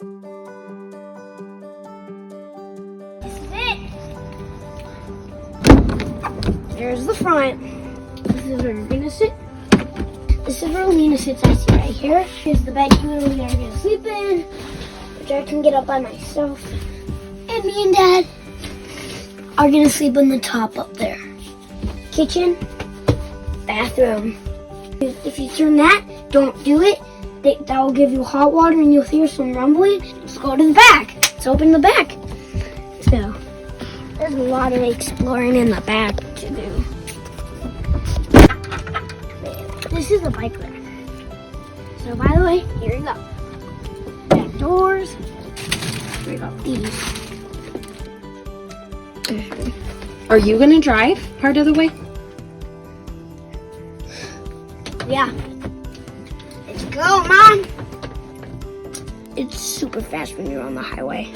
This is it. There's the front. This is where you're gonna sit. This is where Lena sits. I sit right here. Here's the bed you and Lena are gonna sleep in, which I can get up by myself. And me and Dad are gonna sleep on the top up there. Kitchen, bathroom. If you turn that, don't do it. That will give you hot water and you'll hear some rumbling. Let's go to the back. Let's open the back. So, there's a lot of exploring in the back to do. This is a bike rack. So, by the way, here you go. Back doors. Here you go. These. Are you gonna drive part of the way? Yeah. Let's go, Mom. It's super fast when you're on the highway.